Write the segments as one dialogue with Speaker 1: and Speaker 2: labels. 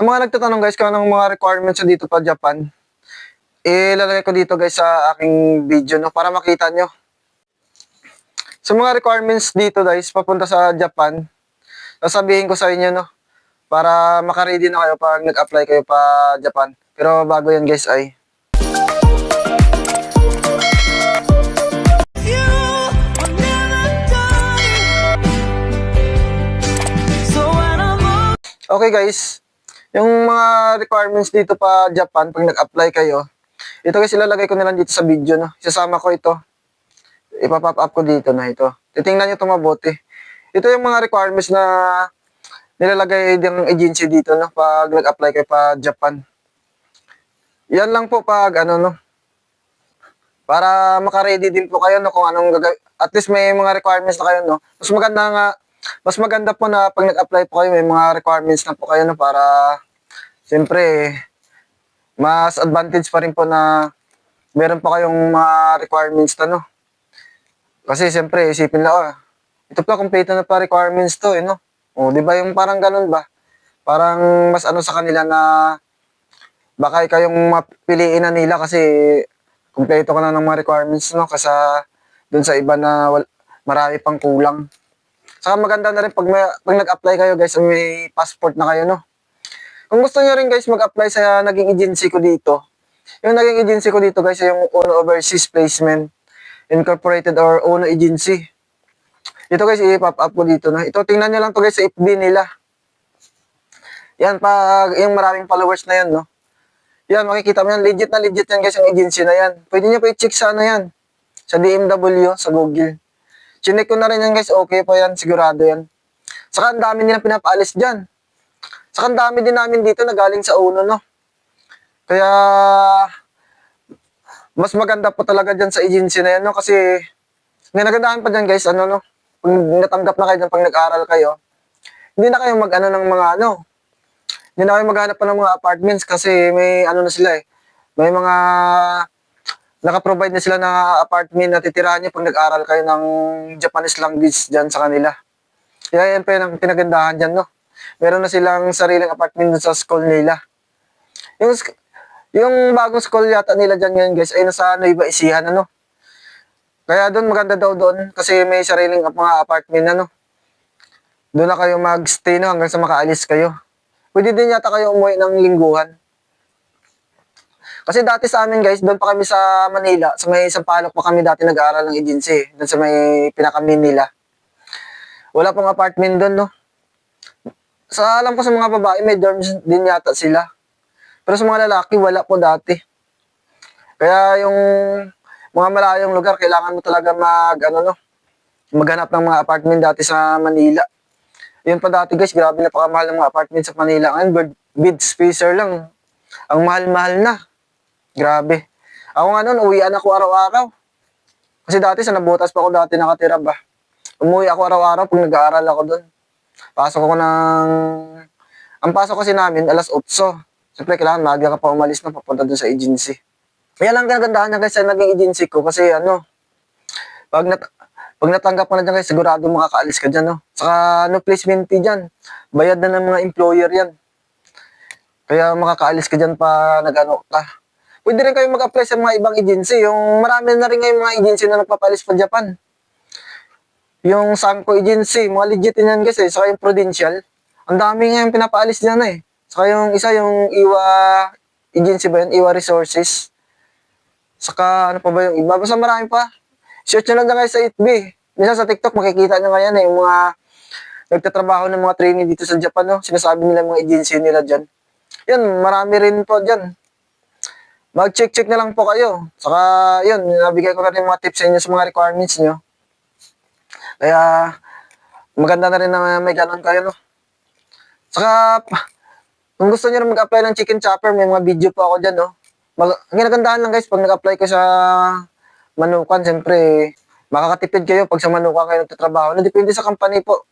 Speaker 1: Sa mga nagtatanong guys kung anong mga requirements sa dito pa Japan, ilalagay ko dito guys sa aking video no para makita nyo. Sa mga requirements dito guys papunta sa Japan, sasabihin ko sa inyo no para makaready na kayo pag nag-apply kayo pa Japan. Pero bago yan guys ay okay guys, yung mga requirements dito pa Japan pag nag-apply kayo, ito guys ilalagay ko na lang dito sa video no. Isasama ko ito. Ipapop up ko dito na ito. Titingnan niyo ito mabuti. Ito yung mga requirements na nilalagay ng agency dito no pag nag-apply kayo pa Japan. Yan lang po pag ano no. Para maka-ready din po kayo no kung anong gagawin. At least may mga requirements na kayo no. Mas maganda po na pag nag-apply po kayo, may mga requirements na po kayo no, para siyempre mas advantage pa rin po na meron pa kayong mga requirements na no. Kasi siyempre isipin lang, ito pa complete na pa requirements to no. O di ba yung parang ganun ba? Parang mas ano sa kanila na baka kayong mapiliin na nila kasi kumpleto ka na ng mga requirements no kasi dun sa iba na marami pang kulang. Saka maganda na rin pag nag-apply kayo guys, may passport na kayo no. Kung gusto niyo rin guys mag-apply sa naging agency ko dito. Yung naging agency ko dito guys ay yung Uno Overseas Placement Incorporated or Uno Agency. Ito guys i-pop up ko dito na. Ito tingnan niyo lang to guys sa FB nila. Yan pag yung maraming followers na yan no. Yan makikita mo yan, legit na legit yan guys yung agency na yan. Pwede niyo pa i-check sa ano yan. Sa DMW, sa Google. Chinek ko na rin yan guys, okay po yan, sigurado yan. Saka ang dami nilang pinapaalis dyan. Saka ang dami din namin dito na galing sa Uno, no? Kaya, mas maganda po talaga dyan sa agency na yan, no? Kasi, may nagandahan pa dyan guys, ano, no? Pag natanggap na kayo dyan, pag nag-aral kayo, hindi na kayo mag-ano ng mga, ano, hindi na kayo maghanap pa ng mga apartments kasi may, ano na sila eh, may mga naka-provide na sila ng apartment na titirahan nyo pag nag-aral kayo ng Japanese language dyan sa kanila. Kaya yan pa yung pinagandahan dyan, no? Meron na silang sariling apartment sa school nila. Yung bagong school yata nila dyan ngayon, guys, ay nasa Nueva Ecija, ano? Kaya doon, maganda daw doon kasi may sariling mga apartment, ano? Doon na kayo mag-stay, no? Hanggang sa makaalis kayo. Pwede din yata kayo umuwi ng lingguhan. Kasi dati sa amin guys, doon pa kami sa Manila, sa may Sampaloc pa kami dati nag-aaral ng agency, doon sa may pinakamin nila. Wala pong apartment doon, no? Sa alam ko sa mga babae, may dorms din yata sila. Pero sa mga lalaki, wala po dati. Kaya yung mga malayong lugar, kailangan mo talaga maghanap ng mga apartment dati sa Manila. Yun pa dati guys, grabe napakamahal ng mga apartment sa Manila. Ngayon, bed spacer lang. Ang mahal-mahal na. Grabe. Ako nga noon, uwian ako araw-araw. Kasi dati sa Nabotas pa ako dati nakatira ba. Umuwi ako araw-araw pag nag-aaral ako doon. Pasok ako ang pasok kasi namin, alas 8. Siyempre, kailangan maaga ka pa umalis na papunta doon sa agency. Kaya lang kagandahan na guys sa naging agency ko kasi pag natanggap mo na dyan guys, sigurado makakaalis ka dyan, no? Saka no placement fee dyan. Bayad na ng mga employer yan. Kaya makakaalis ka dyan pa ka. Pwede rin kayo mag-apply sa mga ibang agency. Yung marami na rin ngayon mga agency na nagpapalis pa Japan. Yung Sanko agency, mga legit yan guys eh. Saka yung Prudential. Ang dami ngayon pinapaalis dyan eh. Saka yung isa, yung Iwa agency ba yun? Iwa Resources. Saka ano pa ba yung iba? Basta marami pa. Search nyo lang dyan guys sa FB. Minsan sa TikTok makikita nyo ngayon eh. Yung mga nagtatrabaho ng mga trainee dito sa Japan. No? Sinasabi nila mga agency nila dyan. Yan, marami rin po dyan. Mag-check na lang po kayo. Saka, yun, nabigay ko na rin mga tips sa inyo sa mga requirements nyo. Kaya, maganda na rin na may ganun kayo, no? Saka, kung gusto nyo rin mag-apply ng chicken chopper, may mga video po ako dyan, no? Ang ginagandahan lang guys, pag nag-apply ko sa Manukan, siyempre, makakatipid kayo pag sa Manukan kayo nagtatrabaho. Depende sa company po.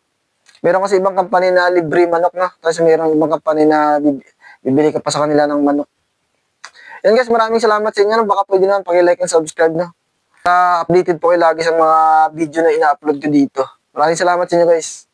Speaker 1: Meron kasi ibang company na libre manok na. Kasi meron ibang company na bibili ka pa sa kanila ng manok. Yan guys, maraming salamat sa inyo. Baka pwede naman paki-like and subscribe na. Updated po kayo lagi sa mga video na ina-upload ko dito. Maraming salamat sa inyo guys.